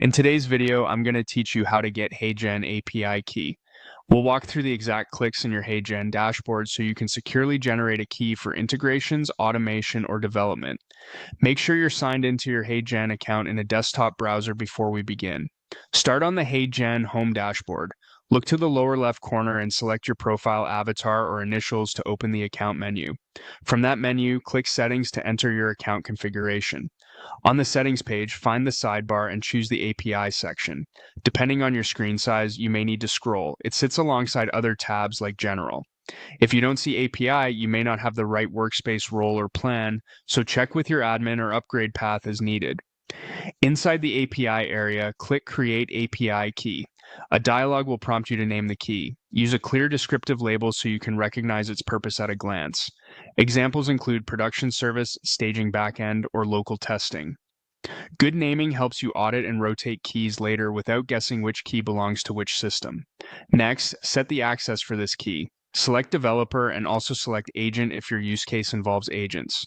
In today's video, I'm going to teach you how to get HeyGen API key. We'll walk through the exact clicks in your HeyGen dashboard so you can securely generate a key for integrations, automation, or development. Make sure you're signed into your HeyGen account in a desktop browser before we begin. Start on the HeyGen home dashboard. Look to the lower left corner and select your profile avatar or initials to open the account menu. From that menu, click Settings to enter your account configuration. On the settings page, find the sidebar and choose the API section. Depending on your screen size, you may need to scroll. It sits alongside other tabs like General. If you don't see API, you may not have the right workspace role or plan, so check with your admin or upgrade path as needed. Inside the API area, click Create API Key. A dialog will prompt you to name the key. Use a clear descriptive label so you can recognize its purpose at a glance. Examples include production service, staging backend, or local testing. Good naming helps you audit and rotate keys later without guessing which key belongs to which system. Next, set the access for this key. Select developer and also select agent if your use case involves agents.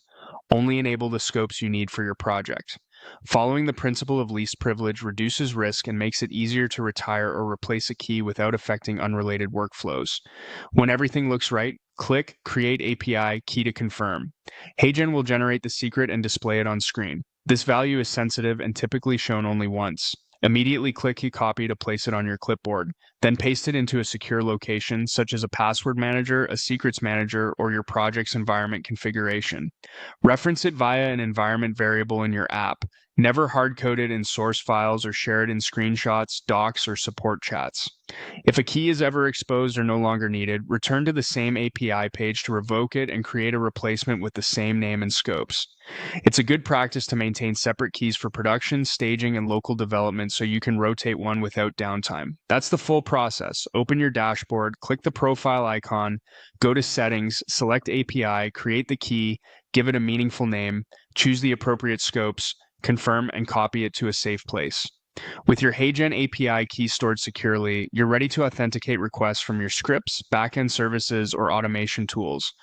Only enable the scopes you need for your project. Following the principle of least privilege reduces risk and makes it easier to retire or replace a key without affecting unrelated workflows. When everything looks right, click Create API Key to confirm. HeyGen will generate the secret and display it on screen. This value is sensitive and typically shown only once. Immediately click Copy to place it on your clipboard. Then paste it into a secure location, such as a password manager, a secrets manager, or your project's environment configuration. Reference it via an environment variable in your app. Never hard-code it in source files or share it in screenshots, docs, or support chats. If a key is ever exposed or no longer needed, return to the same API page to revoke it and create a replacement with the same name and scopes. It's a good practice to maintain separate keys for production, staging, and local development so you can rotate one without downtime. That's the full process. Open your dashboard, click the profile icon, go to Settings, select API, create the key, give it a meaningful name, choose the appropriate scopes, confirm, and copy it to a safe place. With your HeyGen API key stored securely, you're ready to authenticate requests from your scripts, backend services, or automation tools.